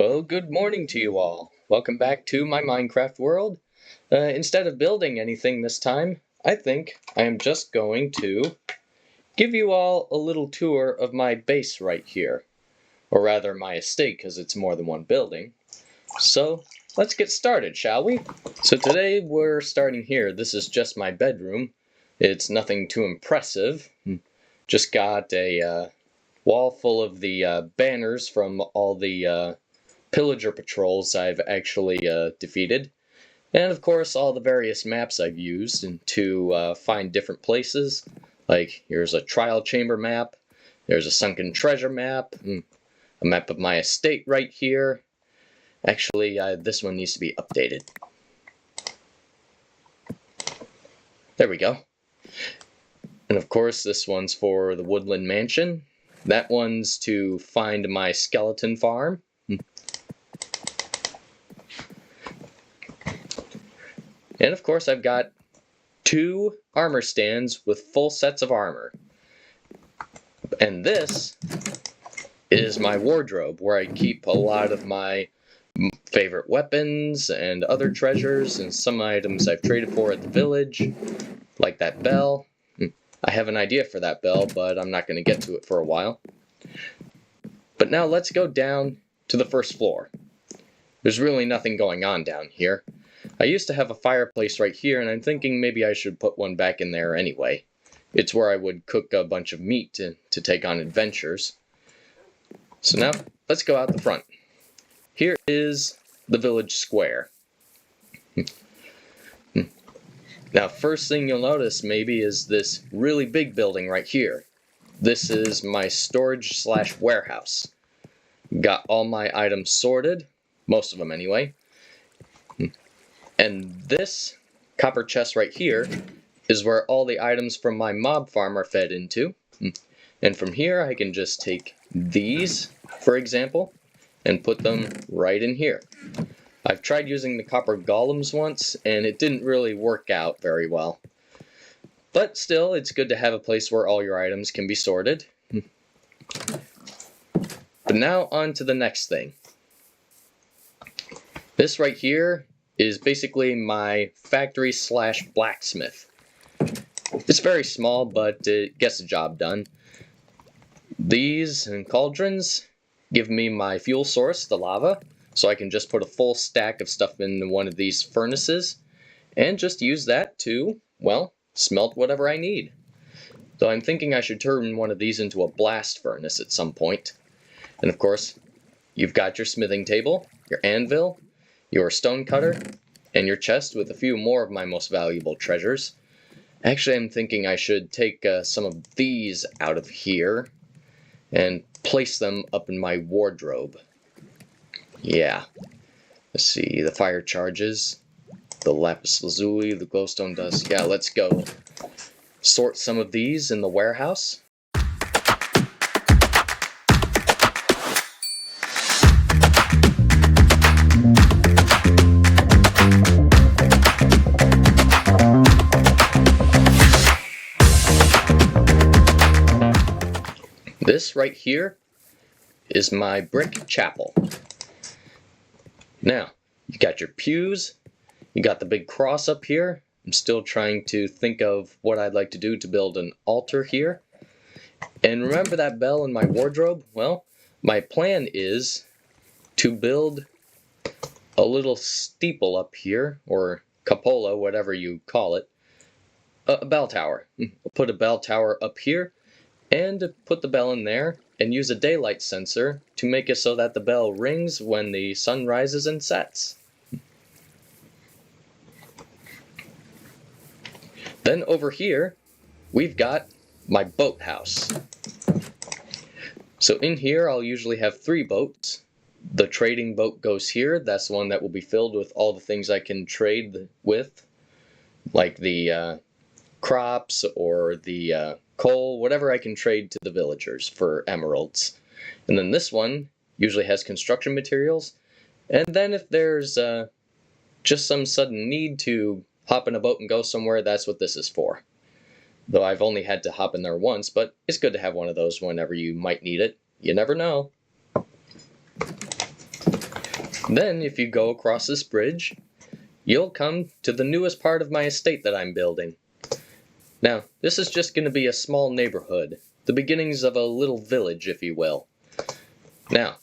Well, good morning to you all. Welcome back to my Minecraft world. Instead of building anything this time, I think I am just going to give you all a little tour of my base right here. Or rather, my estate, because it's more than one building. So, let's get started, shall we? So today we're starting here. This is just my bedroom. It's nothing too impressive. Just got a wall full of the banners from all the pillager patrols I've actually defeated, and of course all the various maps I've used to find different places. Like here's a trial chamber map, there's a sunken treasure map, a map of my estate right here. Actually, this one needs to be updated. There we go. And of course this one's for the Woodland Mansion. That one's to find my skeleton farm. And of course I've got 2 armor stands with full sets of armor. And this is my wardrobe, where I keep a lot of my favorite weapons and other treasures and some items I've traded for at the village, like that bell. I have an idea for that bell, but I'm not going to get to it for a while. But now let's go down to the first floor. There's really nothing going on down here. I used to have a fireplace right here, and I'm thinking maybe I should put one back in there anyway. It's where I would cook a bunch of meat to take on adventures. So now, let's go out the front. Here is the village square. Now, first thing you'll notice maybe is this really big building right here. This is my storage/warehouse. Got all my items sorted, most of them anyway. And this copper chest right here is where all the items from my mob farm are fed into. And from here I can just take these, for example, and put them right in here. I've tried using the copper golems once, and it didn't really work out very well. But still, it's good to have a place where all your items can be sorted. But now on to the next thing. This right here is basically my factory/blacksmith. It's very small, but it gets the job done. These and cauldrons give me my fuel source, the lava, so I can just put a full stack of stuff in one of these furnaces and just use that to, well, smelt whatever I need. Though I'm thinking I should turn one of these into a blast furnace at some point. And of course, you've got your smithing table, your anvil, your stone cutter, and your chest with a few more of my most valuable treasures. Actually, I'm thinking I should take some of these out of here and place them up in my wardrobe. Yeah. Let's see, the fire charges, the lapis lazuli, the glowstone dust. Yeah, let's go sort some of these in the warehouse. This right here is my brick chapel. Now, you got your pews, you got the big cross up here. I'm still trying to think of what I'd like to do to build an altar here. And remember that bell in my wardrobe? Well, my plan is to build a little steeple up here, or cupola, whatever you call it, a bell tower. I'll put a bell tower up here, and put the bell in there, and use a daylight sensor to make it so that the bell rings when the sun rises and sets. Then over here, we've got my boathouse. So in here, I'll usually have 3 boats. The trading boat goes here. That's the one that will be filled with all the things I can trade with, like the crops or the coal, whatever I can trade to the villagers for emeralds. And then this one usually has construction materials. And then if there's just some sudden need to hop in a boat and go somewhere, that's what this is for. Though I've only had to hop in there once, but it's good to have one of those whenever you might need it. You never know. Then, if you go across this bridge, you'll come to the newest part of my estate that I'm building. Now, this is just going to be a small neighborhood, the beginnings of a little village, if you will. Now,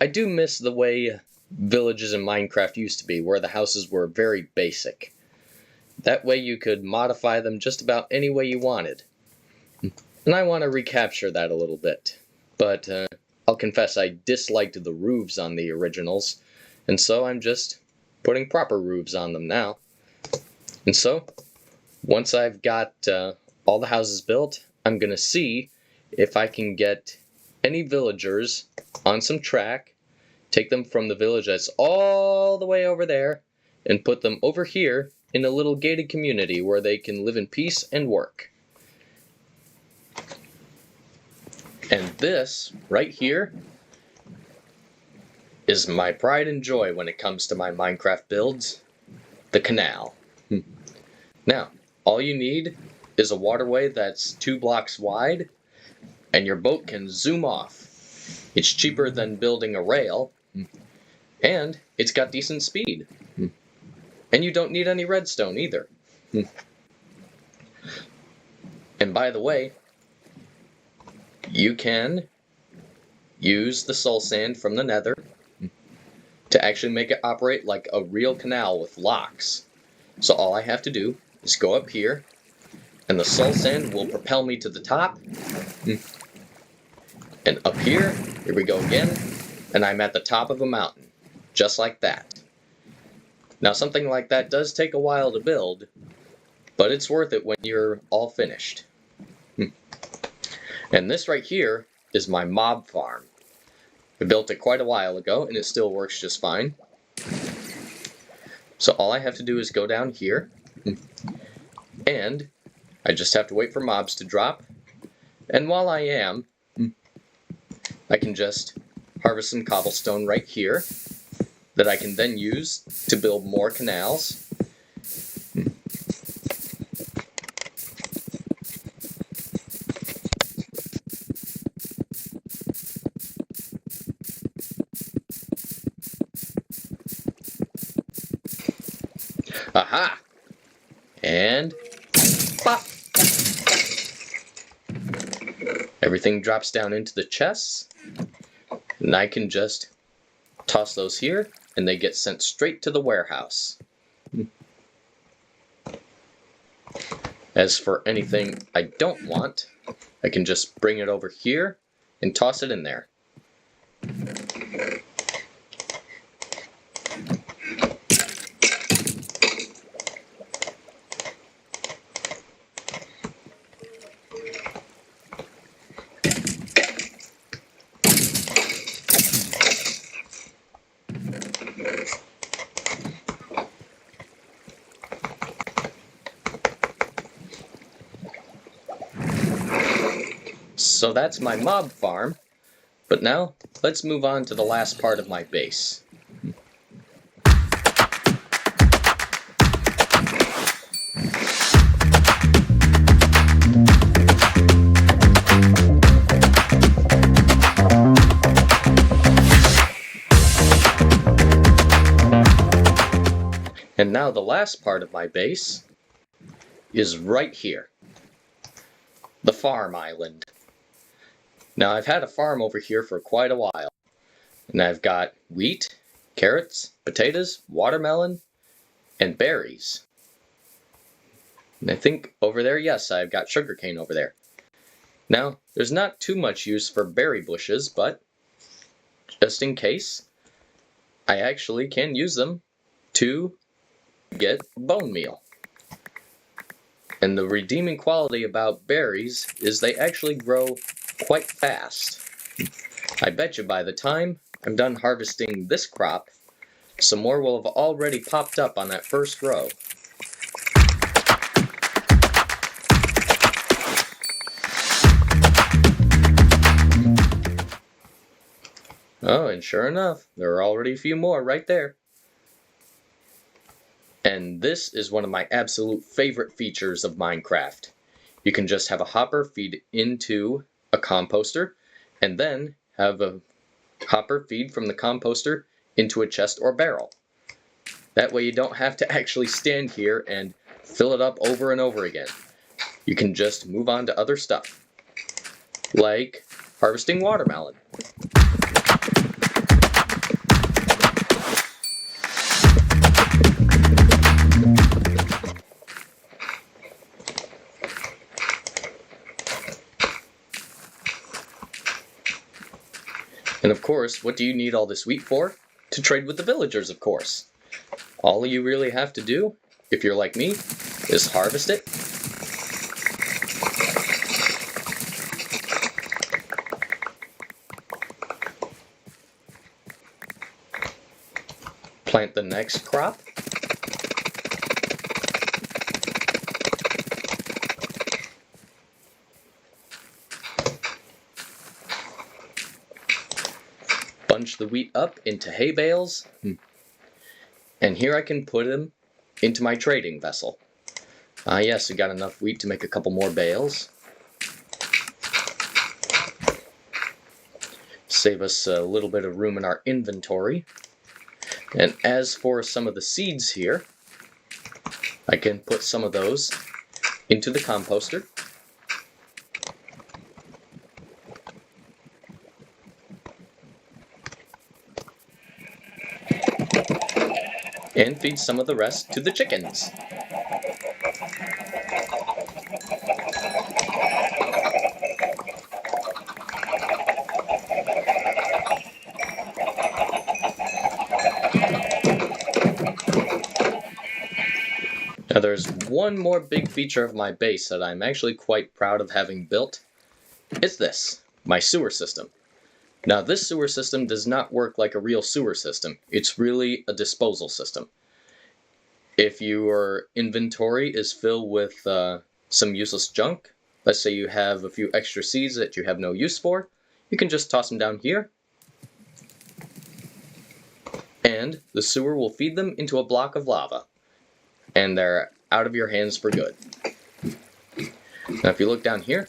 I do miss the way villages in Minecraft used to be, where the houses were very basic. That way you could modify them just about any way you wanted. And I want to recapture that a little bit. But I'll confess I disliked the roofs on the originals, and so I'm just putting proper roofs on them now. And so, once I've got all the houses built, I'm going to see if I can get any villagers on some track, take them from the village that's all the way over there, and put them over here in a little gated community where they can live in peace and work. And this, right here, is my pride and joy when it comes to my Minecraft builds, the canal. Now, all you need is a waterway that's 2 blocks wide, and your boat can zoom off. It's cheaper than building a rail, and it's got decent speed. And you don't need any redstone either. And by the way, you can use the soul sand from the nether to actually make it operate like a real canal with locks. So all I have to do is go up here, and the soul sand will propel me to the top. And up here we go again, and I'm at the top of a mountain, just like that. Now something like that does take a while to build, but it's worth it when you're all finished. And this right here is my mob farm. I built it quite a while ago, and it still works just fine. So all I have to do is go down here, and I just have to wait for mobs to drop. And while I am, I can just harvest some cobblestone right here that I can then use to build more canals. Aha! And pop! Everything drops down into the chests, and I can just toss those here, and they get sent straight to the warehouse. As for anything I don't want, I can just bring it over here and toss it in there. So that's my mob farm, but now let's move on to the last part of my base. And now the last part of my base is right here, the farm island. Now I've had a farm over here for quite a while, and I've got wheat, carrots, potatoes, watermelon, and berries. And I think over there, yes, I've got sugarcane over there. Now, there's not too much use for berry bushes, but just in case, I actually can use them to get bone meal. And the redeeming quality about berries is they actually grow quite fast. I bet you by the time I'm done harvesting this crop, some more will have already popped up on that first row. Oh, and sure enough, there are already a few more right there. And this is one of my absolute favorite features of Minecraft. You can just have a hopper feed into a composter, and then have a hopper feed from the composter into a chest or barrel. That way you don't have to actually stand here and fill it up over and over again. You can just move on to other stuff, like harvesting watermelon. And of course, what do you need all this wheat for? To trade with the villagers, of course. All you really have to do, if you're like me, is harvest it. Plant the next crop. Bunch the wheat up into hay bales, and here I can put them into my trading vessel. Yes, we got enough wheat to make a couple more bales. Save us a little bit of room in our inventory. And as for some of the seeds here, I can put some of those into the composter. And feed some of the rest to the chickens. Now there's one more big feature of my base that I'm actually quite proud of having built. It's this, my sewer system. Now this sewer system does not work like a real sewer system. It's really a disposal system. If your inventory is filled with some useless junk, let's say you have a few extra seeds that you have no use for, you can just toss them down here, and the sewer will feed them into a block of lava, and they're out of your hands for good. Now if you look down here,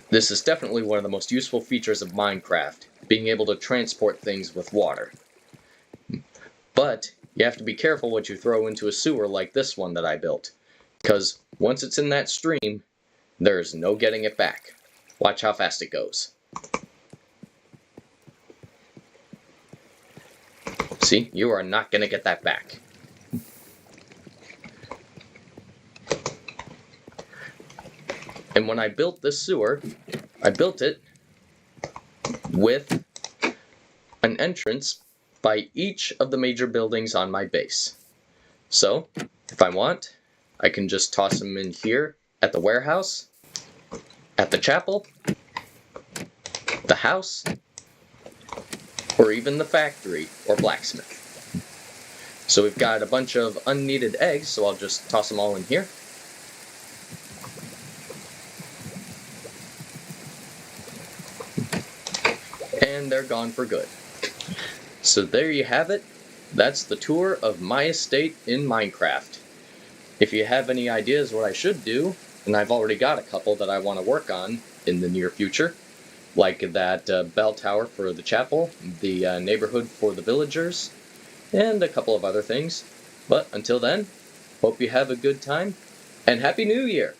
this is definitely one of the most useful features of Minecraft, being able to transport things with water. But you have to be careful what you throw into a sewer like this one that I built, because once it's in that stream, there's no getting it back. Watch how fast it goes. See, you are not going to get that back. And when I built this sewer, I built it with an entrance by each of the major buildings on my base. So, if I want, I can just toss them in here at the warehouse, at the chapel, the house, or even the factory or blacksmith. So we've got a bunch of unneeded eggs, so I'll just toss them all in here. And they're gone for good. So there you have it. That's the tour of my estate in Minecraft. If you have any ideas what I should do, and I've already got a couple that I want to work on in the near future, like that bell tower for the chapel, the neighborhood for the villagers, and a couple of other things. But until then, hope you have a good time, and Happy New Year!